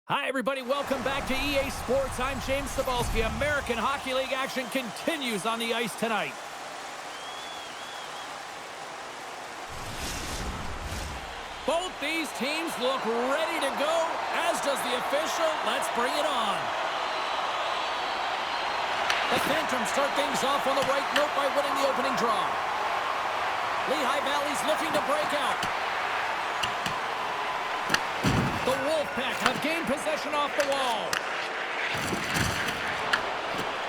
Hi, everybody. Welcome back to EA Sports. I'm James Cebulski. American Hockey League action continues on the ice tonight. Both these teams look ready to go, as does the official. Let's bring it on. The Phantoms start things off on the right note by winning the opening draw. Lehigh Valley's looking to break out. The Wolfpack have gained possession off the wall.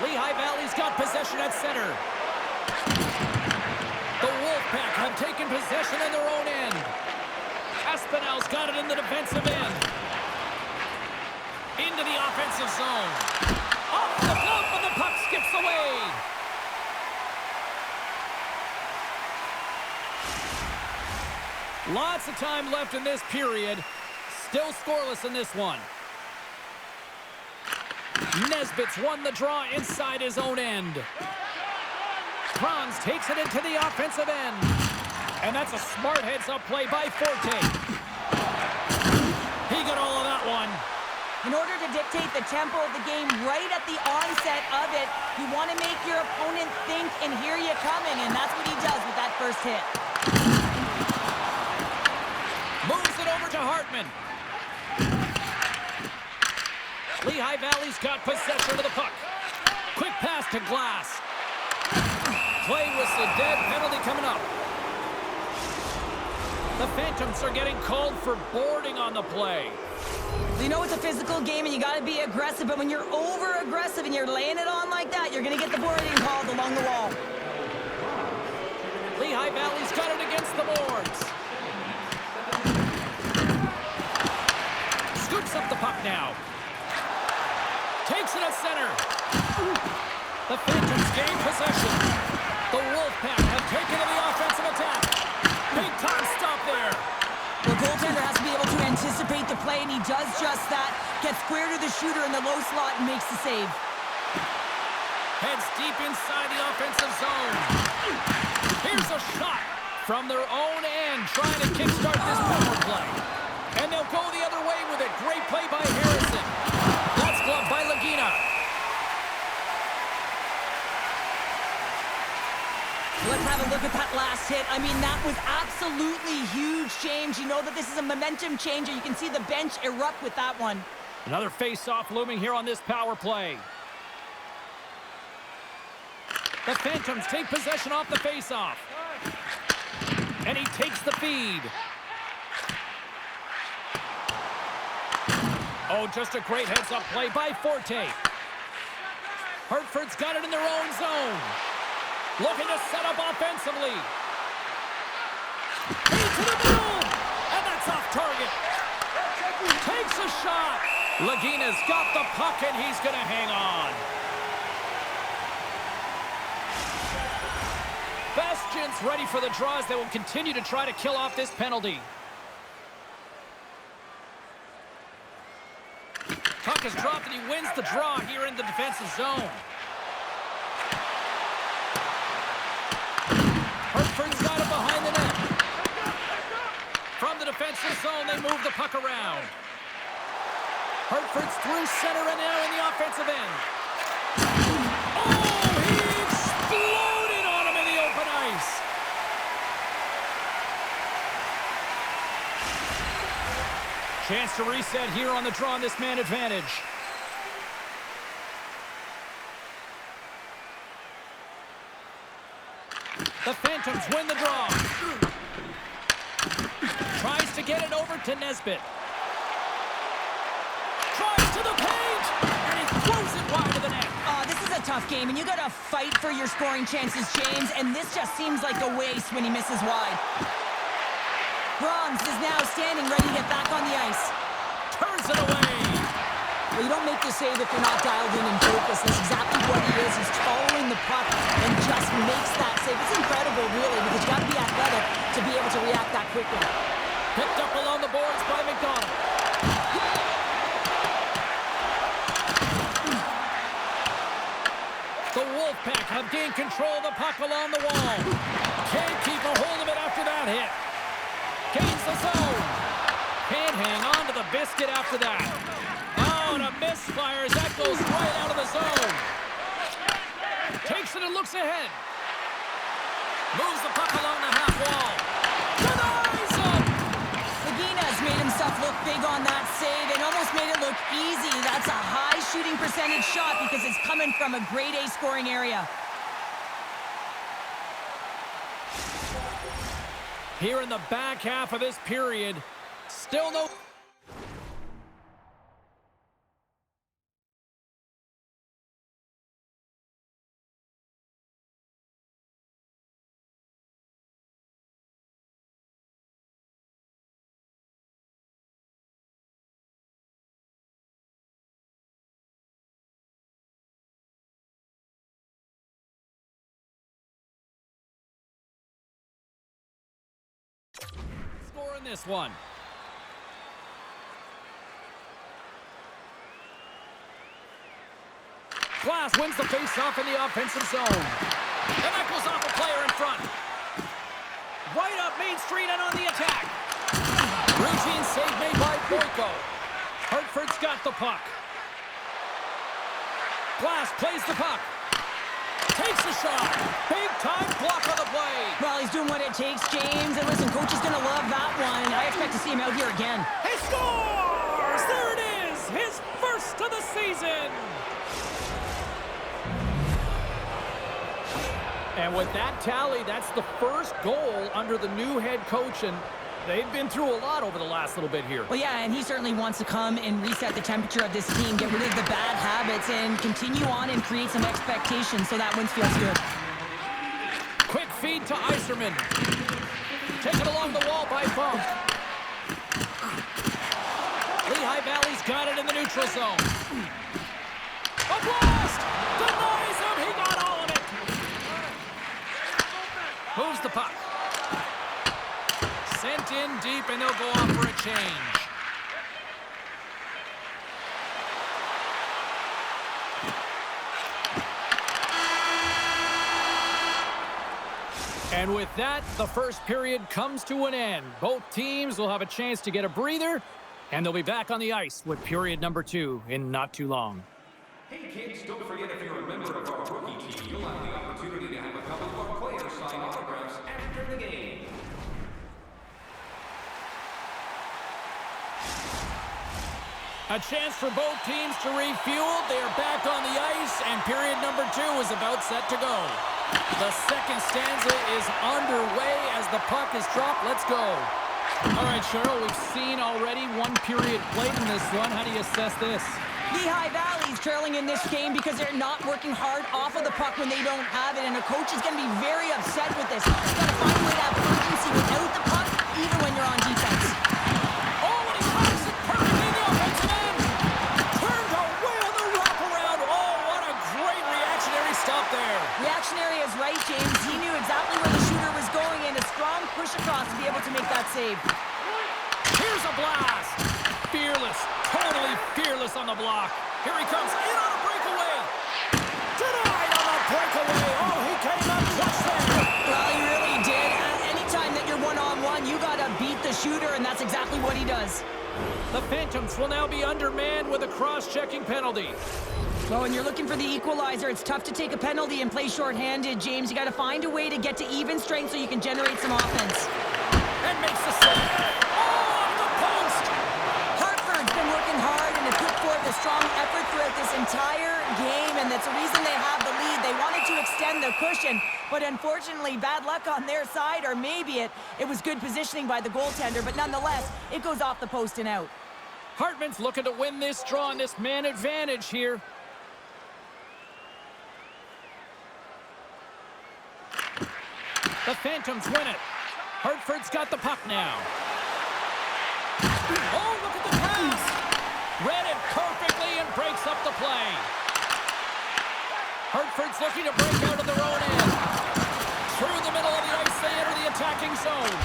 Lehigh Valley's got possession at center. The Wolfpack have taken possession in their own end. Espinel's got it in the defensive end. Into the offensive zone. Off the glove, and the puck skips away. Lots of time left in this period. Still scoreless in this one. Nesbitt's won the draw inside his own end. Franz takes it into the offensive end. And that's a smart heads-up play by Forte. He got all of that one. In order to dictate the tempo of the game right at the onset of it, you want to make your opponent think and hear you coming, and that's what he does with that first hit. Moves it over to Hartman. Lehigh Valley's got possession of the puck. Quick pass to Glass. Play whistle dead, penalty coming up. The Phantoms are getting called for boarding on the play. You know it's a physical game and you got to be aggressive, but when you're over-aggressive and you're laying it on like that, you're going to get the boarding called along the wall. Lehigh Valley's got it against the boards. Scoops up the puck now. Takes it at center. The Phantoms gain possession. The Wolfpack have taken to the offensive attack. Big time stop there. The goaltender has to be able to anticipate the play, and he does just that. Gets square to the shooter in the low slot and makes the save. Heads deep inside the offensive zone. Here's a shot from their own end, trying to kickstart this power play. And they'll go the other way with it. Great play by Harrison. That's gloved by Lagina. Let's have a look at that last hit. I mean, that was absolutely huge change. You know that this is a momentum changer. You can see the bench erupt with that one. Another face-off looming here on this power play. The Phantoms take possession off the face-off. And he takes the feed. Oh, just a great heads-up play by Forte. Hartford's got it in their own zone. Looking to set up offensively. Into the middle! And that's off target. Takes a shot. Lagina's got the puck, and he's going to hang on. Bastion's ready for the draws. They will continue to try to kill off this penalty. Puck is dropped, and he wins the draw here in the defensive zone. Hartford's got it behind the net. From the defensive zone, they move the puck around. Hartford's through center and now in the offensive end. Oh, he exploded on him in the open ice. Chance to reset here on the draw on this man advantage. The Phantoms win the draw. Tries to get it over to Nesbitt. Tries to the paint, and he throws it wide of the net. This is a tough game, and you got to fight for your scoring chances, James, and this just seems like a waste when he misses wide. Franz is now standing ready to get back on the ice. Turns it away. Well, you don't make the save if you're not dialed in and focused. That's exactly what he is. He's following the puck and just makes that save. It's incredible, really, because you got to be athletic to be able to react that quickly. Picked up along the boards by McDonald. The Wolfpack have gained control of the puck along the wall. Can't keep a hold of it after that hit. Gains the zone. Can't hang on to the biscuit after that. misfires. That goes right out of the zone. Takes it and looks ahead. Moves the puck along the half wall. Denies him! Lagina's made himself look big on that save and almost made it look easy. That's a high shooting percentage shot because it's coming from a grade A scoring area. Here in the back half of this period, still no... score in this one. Glass wins the face-off in the offensive zone. And that goes off a player in front. Right up Main Street and on the attack. Routine save made by Boyko. Hartford's got the puck. Glass plays the puck. Takes a shot. Big-time block on the play. Well, he's doing what it takes, James. And listen, coach is going to love that one. I expect to see him out here again. He scores! There it is! His first of the season! And with that tally, that's the first goal under the new head coach, and they've been through a lot over the last little bit here. Well, yeah, and he certainly wants to come and reset the temperature of this team, get rid of the bad habits, and continue on and create some expectations, so that win feels good. Quick feed to Yzerman. Taken along the wall by Funk. Lehigh Valley's got it in the neutral zone. A blast! Denies him! He got all of it! Moves the puck. Sent in deep, and they'll go off for a change. And with that, the first period comes to an end. Both teams will have a chance to get a breather, and they'll be back on the ice with period number 2 in not too long. Hey kids, don't forget if you're a member of our rookie team, you'll have the opportunity to have a couple of our players sign autographs after the game. A chance for both teams to refuel. They are back on the ice, and period number 2 is about set to go. The second stanza is underway as the puck is dropped. Let's go. All right, Cheryl, we've seen already one period played in this one. How do you assess this? Lehigh Valley's trailing in this game because they're not working hard off of the puck when they don't have it, and a coach is going to be very upset with this. He's got to find a way to have urgency without the puck, even when you're on defense. Oh, and he cracks it perfectly in the offensive end. Turned away on the wraparound. Oh, what a great reactionary stop there. Reactionary is right, James. He knew exactly where the shooter was going, and a strong push across to be able to make that save. Here's a blast. Fearless, totally fearless on the block. Here he comes in on a breakaway. Denied on a breakaway. Oh, he came up clutch there. Well, he really did. Anytime that you're one-on-one, you got to beat the shooter, and that's exactly what he does. The Phantoms will now be undermanned with a cross-checking penalty. Well, when you're looking for the equalizer, it's tough to take a penalty and play shorthanded, James. You got to find a way to get to even strength so you can generate some offense. And makes the save. Oh, off the post. Hartford's been working hard and have put forth a strong effort throughout this entire game, and that's the reason they have the lead. They wanted to extend their cushion, but unfortunately, bad luck on their side, or maybe it was good positioning by the goaltender, but nonetheless, it goes off the post and out. Hartman's looking to win this draw on this man advantage here. The Phantoms win it. Hartford's got the puck now. Oh, look at the pass. Read it perfectly and breaks up the play. Hartford's looking to break out of their own end. Through the middle of the ice, they enter the attacking zone.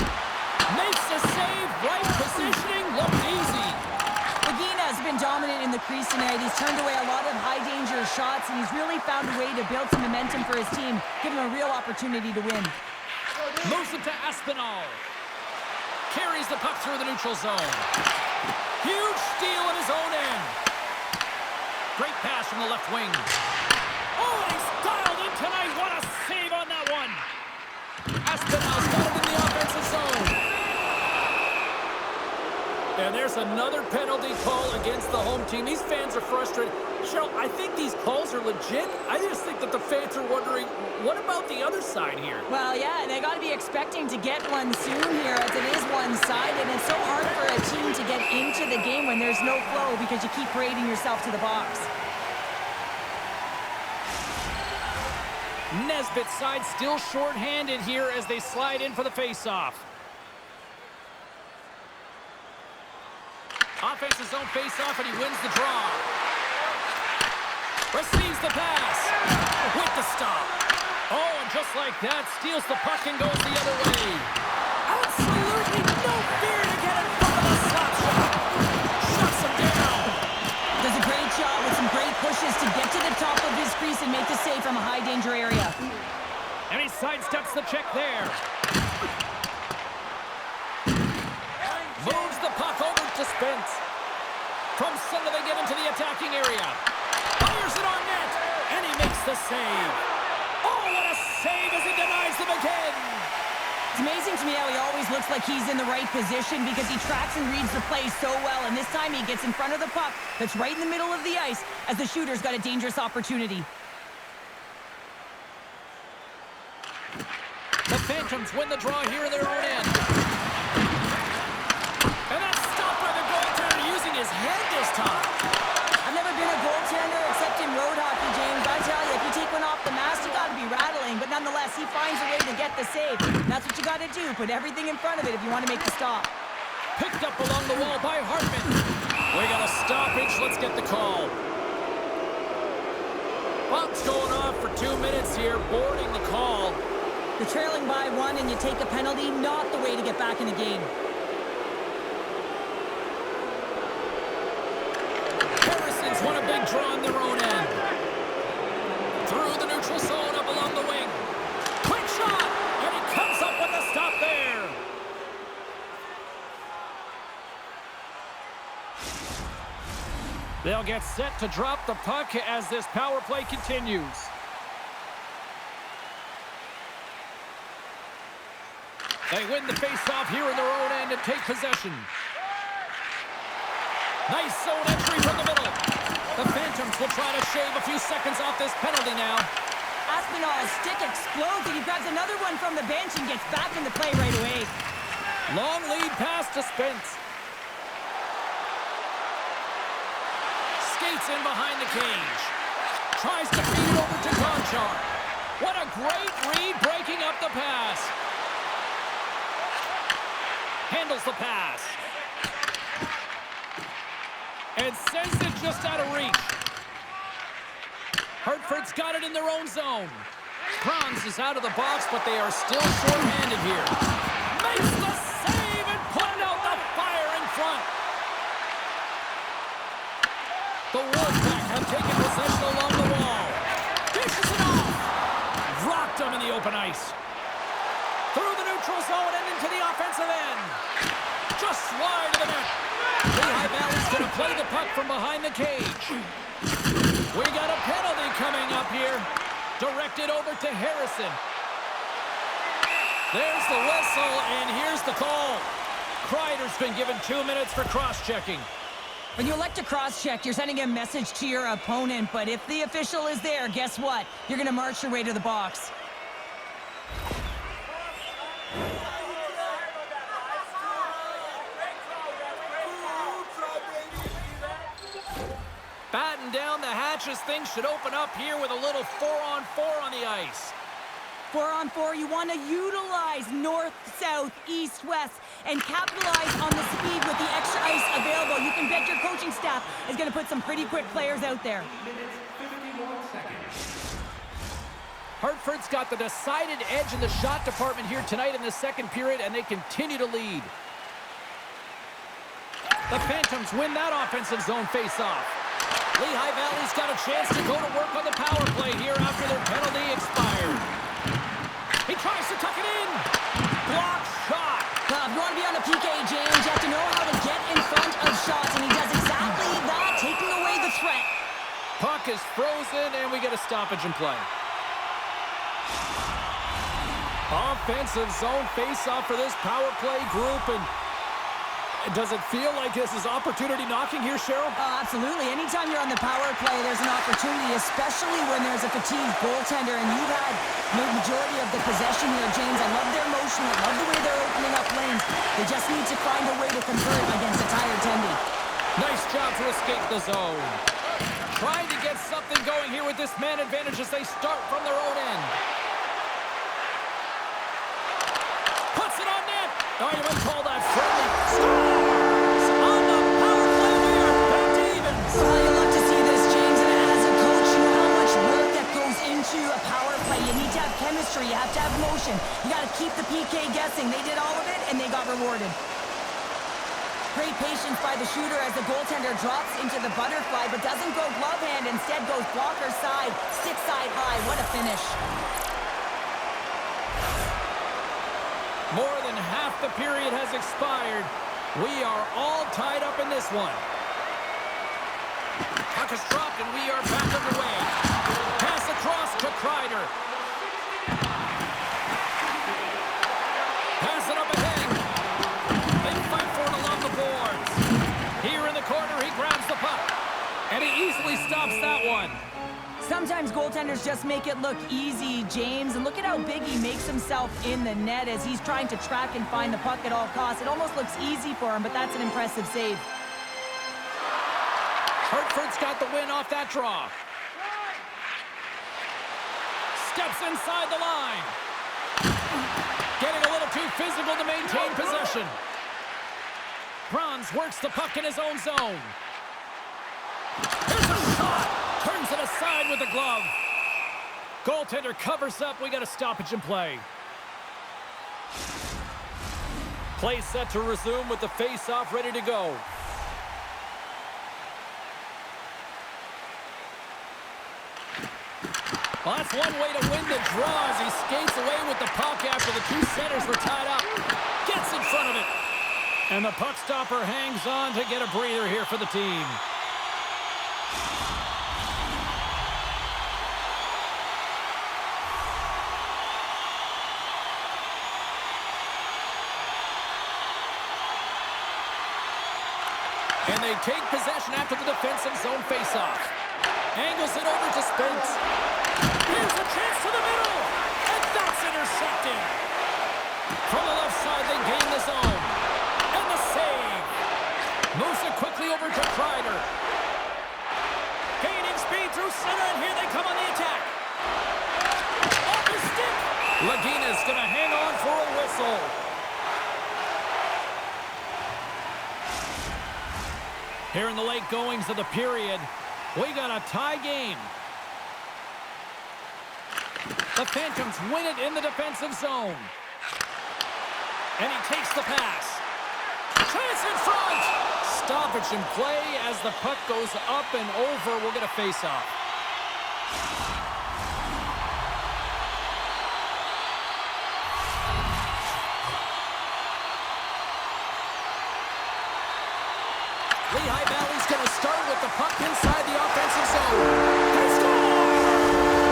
Makes the save, right positioning, looked easy. Lagina's been dominant in the crease tonight. He's turned away a lot of high-danger shots, and he's really found a way to build some momentum for his team, give him a real opportunity to win. Moves it to Aspinall. Carries the puck through the neutral zone. Huge steal in his own end. Great pass from the left wing. Oh, and he's dialed in tonight. What a save on that one. Espinal's got it in the offensive zone. And there's another penalty call against the home team. These fans are frustrated. Cheryl, I think these calls are legit. I just think that the fans are wondering, what about the other side here? Well, yeah, they got to be expecting to get one soon here as it is one-sided. And it's so hard for a team to get into the game when there's no flow because you keep parading yourself to the box. Nesbitt's side still short-handed here as they slide in for the face-off. Offensive zone face-off, and he wins the draw. Receives the pass. With the stop. Oh, and just like that, steals the puck and goes the other way. Absolutely no fear to get in front of the slap shot. Shuts him down. Does a great job with some great pushes to get to the top of his crease and make the save from a high-danger area. And he sidesteps the check there. Moves the puck over to Spence. From center, they get into the attacking area. Fires it on net, and he makes the save. Oh, what a save as he denies them again. It's amazing to me how he always looks like he's in the right position because he tracks and reads the play so well, and this time he gets in front of the puck that's right in the middle of the ice as the shooter's got a dangerous opportunity. The Phantoms win the draw here in their own end. And that's stopped by the goaltender using his head this time. I've never been a goaltender except in road hockey, James. I tell you, if you take one off the mask, you got to be rattling. But nonetheless, he finds a way to get the save. That's what you got to do. Put everything in front of it if you want to make the stop. Picked up along the wall by Hartford. We got a stoppage. Let's get the call. Puck's going off for 2 minutes here, boarding the call. You're trailing by one and you take a penalty, not the way to get back in the game. Harrison's won a big draw on their own end. Through the neutral zone, up along the wing. Quick shot, and he comes up with a stop there. They'll get set to drop the puck as this power play continues. They win the face-off here in their own end and take possession. Nice zone entry from the middle. The Phantoms will try to shave a few seconds off this penalty now. Espinal's stick explodes and he grabs another one from the bench and gets back into play right away. Long lead pass to Spence. Skates in behind the cage. Tries to feed it over to Gonchar. What a great read breaking up the pass. Handles the pass. And sends it just out of reach. Hartford's got it in their own zone. Franz is out of the box, but they are still short-handed here. Makes the save and putting out the fire in front. The Wolfpack have taken possession along the wall. Dishes it off. Rocked him in the open ice. Through the neutral zone and into the offensive end. Just wide of the net. Lehigh Valley's going to play the puck from behind the cage. We got a penalty coming up here. Directed over to Harrison. There's the whistle, and here's the call. Kreider's been given 2 minutes for cross-checking. When you elect to cross-check, you're sending a message to your opponent, but if the official is there, guess what? You're going to march your way to the box. Batten down the hatches. Things should open up here with a little 4-on-4 on the ice. 4-on-4, you want to utilize north, south, east, west, and capitalize on the speed with the extra ice available. You can bet your coaching staff is going to put some pretty quick players out there. Hartford's got the decided edge in the shot department here tonight in the second period, and they continue to lead. The Phantoms win that offensive zone face-off. Lehigh Valley's got a chance to go to work on the power play here after their penalty expired. He tries to tuck it in. Block shot. If you want to be on a PK, James, you have to know how to get in front of shots, and he does exactly that, taking away the threat. is frozen, and we get a stoppage in play. Offensive zone face-off for this power play group, and does it feel like this is opportunity knocking here, Cheryl? Oh, absolutely. Anytime you're on the power play, there's an opportunity, especially when there's a fatigued goaltender, and you've had the majority of the possession here, James. I love their motion. I love the way they're opening up lanes. They just need to find a way to convert against a tired Tendy. Nice job to escape the zone. Trying to get something going here with this man advantage as they start from their own end. Puts it on net. Oh, you might call that friendly. Scores! On the power play, we are back to even. Oh, you love to see this, James. And as a coach, you know how much work that goes into a power play. You need to have chemistry. You have to have motion. You got to keep the PK guessing. They did all of it, and they got rewarded. Great patience by the shooter as the goaltender drops into the butterfly, but doesn't go glove hand. Instead goes blocker side, stick side high. What a finish. More than half the period has expired. We are all tied up in this one. Puck is dropped, and we are back underway. Pass across to Kreider. Pass it up ahead. They fight for it along the boards. Here in the corner, he grabs the puck. And he easily stops that one. Sometimes goaltenders just make it look easy, James. And look at how big he makes himself in the net as he's trying to track and find the puck at all costs. It almost looks easy for him, but that's an impressive save. Hartford's got the win off that draw. Steps inside the line. Getting a little too physical to maintain possession. Bronze works the puck in his own zone. Here's a shot. Turns it aside with the glove. Goaltender covers up. We got a stoppage in play. Play set to resume with the face-off ready to go. Well, that's one way to win the draw as he skates away with the puck after the two centers were tied up. Gets in front of it. And the puck stopper hangs on to get a breather here for the team. And they take possession after the defensive zone faceoff. Angles it over to Spence. Here's a chance to the middle. And that's intercepted. From the left side, they gain the zone. And the save. Moves it quickly over to Kreider. Gaining speed through center, and here they come on the attack. Off the stick. Lagina's going to hang on for a whistle. Here in the late goings of the period, we got a tie game. The Phantoms win it in the defensive zone. And he takes the pass. Chance in front! Stoppage in play as the puck goes up and over. We'll get a face-off. Lehigh Valley's going to start with the puck inside the offensive zone. They score!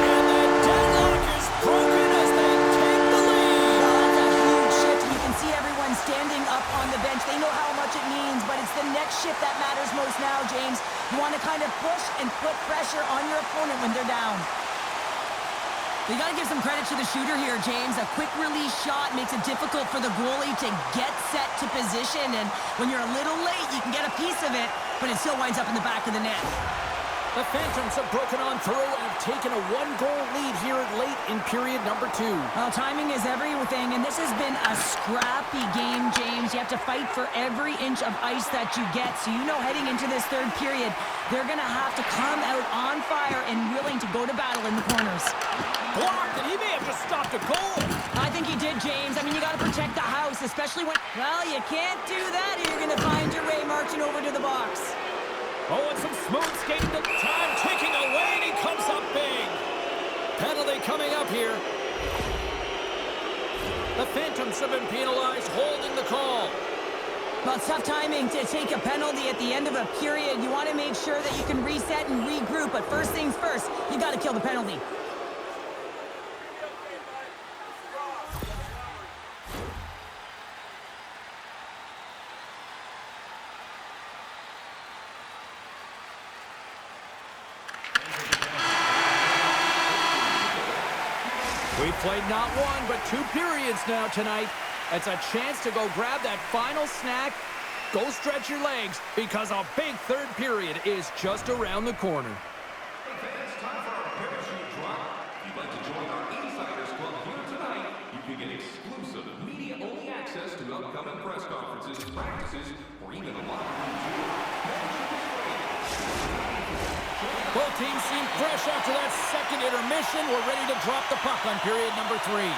And the deadlock is broken as they take the lead. Oh, that's a huge shift. You can see everyone standing up on the bench. They know how much it means, but it's the next shift that matters most now, James. You want to kind of push and put pressure on your opponent when they're down. You got to give some credit to the shooter here, James. A quick release shot makes it difficult for the goalie to get set to position. And when you're a little late, you can get a piece of it, but it still winds up in the back of the net. The Phantoms have broken on through and have taken a one-goal lead here late in period number 2. Well, timing is everything, and this has been a scrappy game, James. You have to fight for every inch of ice that you get. So you know heading into this third period, they're going to have to come out on fire and willing to go to battle in the corners. Blocked, and he may have just stopped a goal. I think he did, James. I mean, you got to protect the house, especially when... Well, you can't do that, or you're going to find your way marching over to the box. Oh, and some smooth skating to time, taking away, and he comes up big. Penalty coming up here. The Phantoms have been penalized, holding the call. Well, it's tough timing to take a penalty at the end of a period. You want to make sure that you can reset and regroup, but first things first, you got to kill the penalty. We've played not one, but 2 periods now tonight. It's a chance to go grab that final snack, go stretch your legs, because a big third period is just around the corner. Okay, it's time for our parachute drop. If you'd like to join our Insiders Club here tonight, you can get exclusive media-only access to upcoming press conferences, practices, or even a locker room tour. Both teams seem fresh after that second intermission. We're ready to drop the puck on period number 3.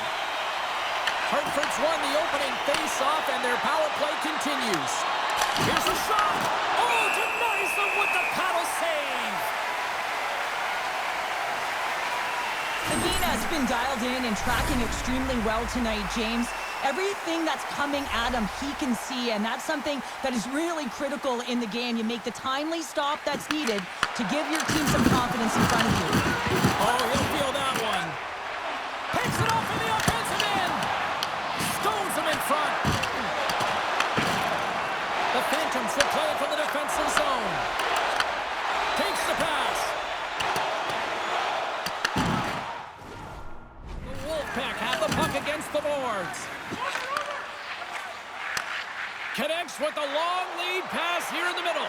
Hartford's won the opening face-off, and their power play continues. Here's a shot! Oh, denies them with the paddle save! Nagina's been dialed in and tracking extremely well tonight, James. Everything that's coming at him, he can see, and that's something that is really critical in the game. You make the timely stop that's needed to give your team some confidence in front of you. Oh, he'll feel that one. Picks it off in the offensive end. Stones him in front. The Phantoms will play it from the defensive zone. Takes the pass. The Wolfpack have the puck against the boards. Connects with a long lead pass here in the middle.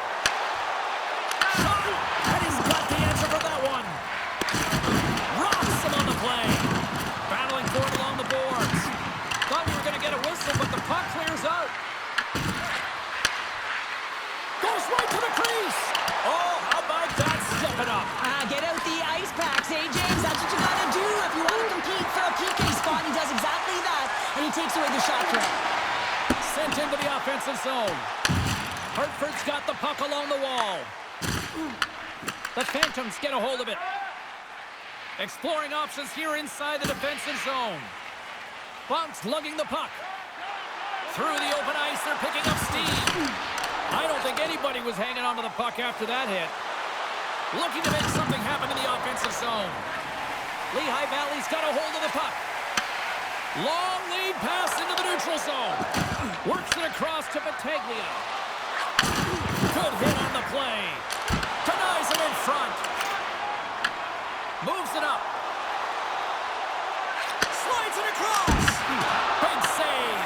Shot! And he's got the answer for that one. Rocks him on the play. Battling for it along the boards. Thought we were going to get a whistle, but the puck clears out. Goes right to the crease. Oh, how about that? Step it up. Get out the ice packs, eh, James? That's what you got to do if you want to compete for a PK spot. He does exactly that, and he takes away the shot threat. Sent into the offensive zone. Hartford's got the puck along the wall. The Phantoms get a hold of it. Exploring options here inside the defensive zone. Bonks lugging the puck. Through the open ice, they're picking up steam. I don't think anybody was hanging onto the puck after that hit. Looking to make something happen in the offensive zone. Lehigh Valley's got a hold of the puck. Long lead pass into the neutral zone. Works it across to Battaglia. Good hit on the play. Denies him in front. Moves it up. Slides it across. Big save.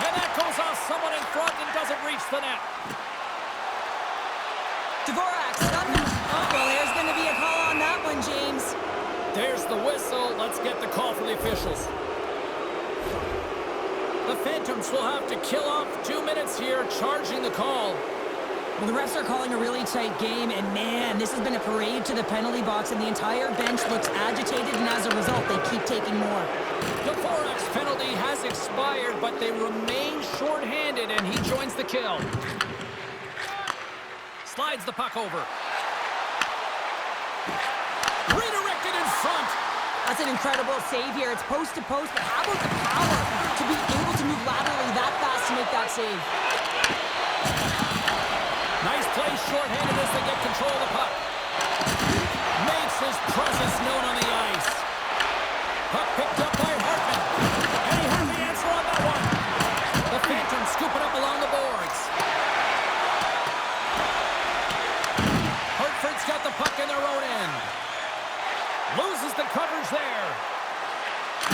And that goes off someone in front and doesn't reach the net. Dvorak's done. Oh, well, there's going to be a call on that one, James. There's the whistle. Let's get the call from the officials. The Phantoms will have to kill off 2 minutes here, charging the call. Well, the refs are calling a really tight game, and man, this has been a parade to the penalty box, and the entire bench looks agitated, and as a result, they keep taking more. The Forex penalty has expired, but they remain shorthanded, and he joins the kill. Slides the puck over. Redirected in front. That's an incredible save here. It's post to post, but how about the power to be able to move laterally that fast to make that save? Nice play shorthanded as they get control of the puck. Makes his presence known on the ice. Puck picked up by Hartman. And he had the answer on that one. The Phantoms scoop it up along the boards. Hartford's got the puck in their own end. Loses the coverage there.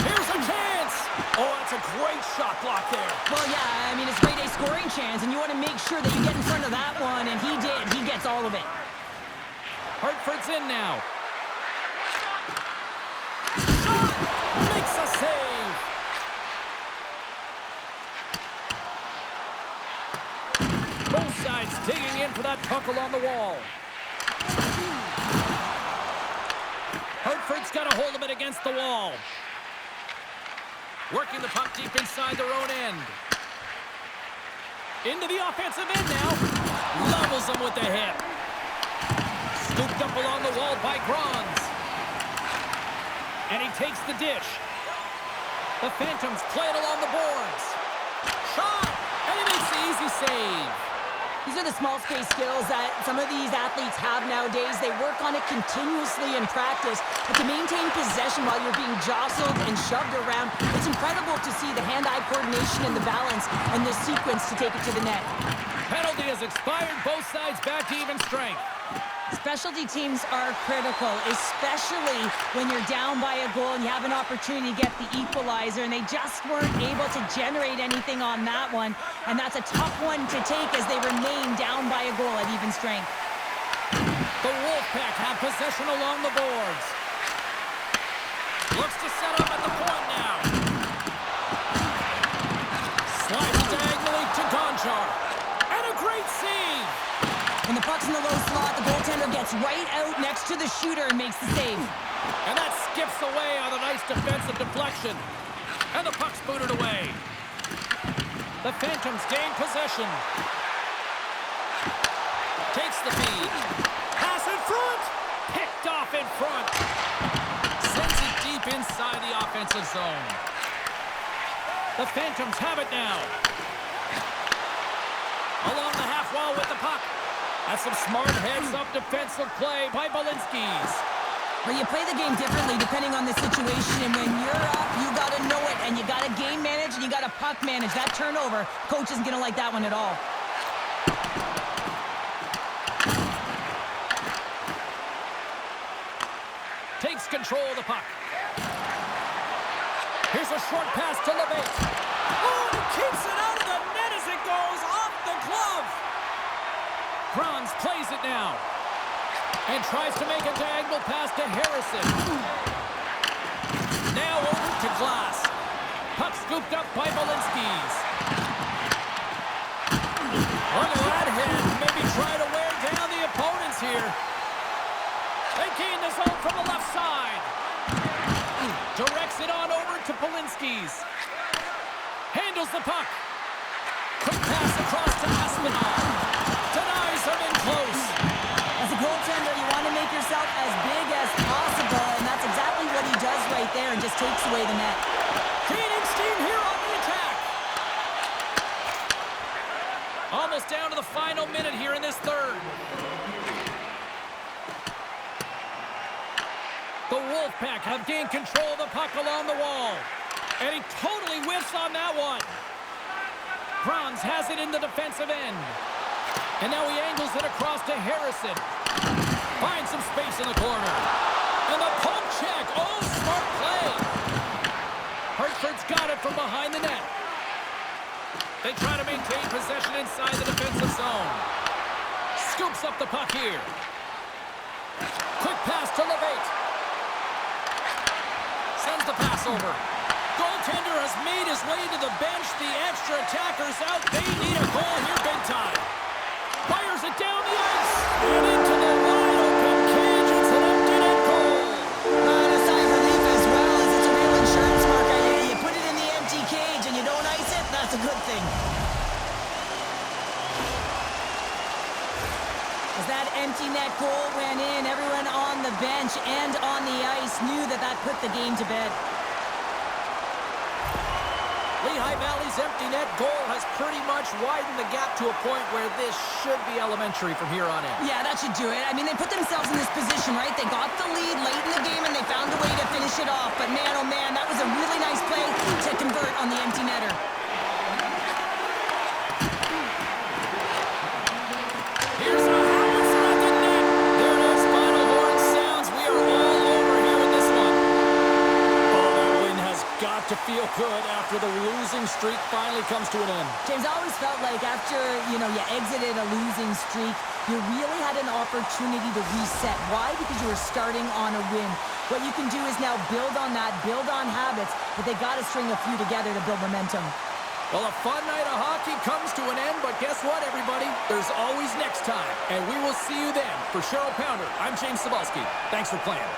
Here's a chance. Oh, that's a great shot block there. Well, yeah, I mean, it's grade A scoring chance, and you want to make sure that you get in front of that one, and he did. He gets all of it. Hartford's in now. Shot! Makes a save. Both sides digging in for that puck along the wall. Hartford's got a hold of it against the wall. Working the puck deep inside their own end. Into the offensive end now. Levels them with the hit. Scooped up along the wall by Grons. And he takes the dish. The Phantoms play it along the boards. Shot! And he makes the easy Nasty save. These are the small space skills that some of these athletes have nowadays. They work on it continuously in practice. But to maintain possession while you're being jostled and shoved around, it's incredible to see the hand-eye coordination and the balance and the sequence to take it to the net. Penalty has expired. Both sides back to even strength. Specialty teams are critical, especially when you're down by a goal and you have an opportunity to get the equalizer, and they just weren't able to generate anything on that one. And that's a tough one to take as they remain down by a goal at even strength. The Wolfpack have possession along the boards. Looks to set up at the point now. Slides diagonally to Gonchar. And a great save. When the puck's in the low slot, the goaltender gets right out next to the shooter and makes the save. And that skips away on a nice defensive deflection. And the puck's booted away. The Phantoms gain possession. Takes the feed. Pass in front. Picked off in front. Sends it deep inside the offensive zone. The Phantoms have it now. Along the half wall with the puck. That's some smart heads-up defensive play by Balinskis. Well, you play the game differently depending on the situation, and when you're up, you got to know it, and you got to game manage, and you got to puck manage. That turnover, coach isn't going to like that one at all. Takes control of the puck. Here's a short pass to LeBate. Oh, keeps it out of the net as it goes off the glove. Franz plays it now and tries to make a diagonal pass to Harrison. Now over to Glass. Puck scooped up by Balinskis. Look at that hit. Maybe try to wear down the opponents here. They gain the zone from the left side. Directs it on over to Balinskis. Handles the puck. Quick pass across to Aspinall. Denies him in close. As a goaltender, you want to make yourself as big as possible, and that's exactly what he does right there and just takes away the net. Gaining steam here on the attack. Almost down to the final minute here in this third. The Wolfpack have gained control of the puck along the wall. And he totally whiffs on that one. Franz has it in the defensive end. And now he angles it across to Harrison. Finds some space in the corner. And the poke check. Oh, smart play. Hartford's got it from behind the net. They try to maintain possession inside the defensive zone. Scoops up the puck here. Quick pass to LeBate. Sends the pass over. Goaltender has made his way to the bench. The extra attackers out. They need a goal here big time. Fires it down the ice. And into the wide open cage. It's an empty net goal. A sigh of relief as well, as it's a real insurance marker. You put it in the empty cage and you don't ice it, that's a good thing. As that empty net goal went in, everyone on the bench and on the ice knew that that put the game to bed. Lehigh Valley's empty net goal has pretty much widened the gap to a point where this should be elementary from here on in. Yeah, that should do it. I mean, they put themselves in this position, right? They got the lead late in the game and they found a way to finish it off. But man, oh man, that was a really nice play to convert on the empty netter. Here's a howitzer at the net. There it is. Final horn sounds. We are all over here in this one. Oh, that win has got to feel good after the losing streak finally comes to an end. James, I always felt like after, you exited a losing streak, you really had an opportunity to reset. Why? Because you were starting on a win. What you can do is now build on that, build on habits, but they got to string a few together to build momentum. Well, a fun night of hockey comes to an end, but guess what, everybody? There's always next time, and we will see you then. For Cheryl Pounder, I'm James Cebulski. Thanks for playing.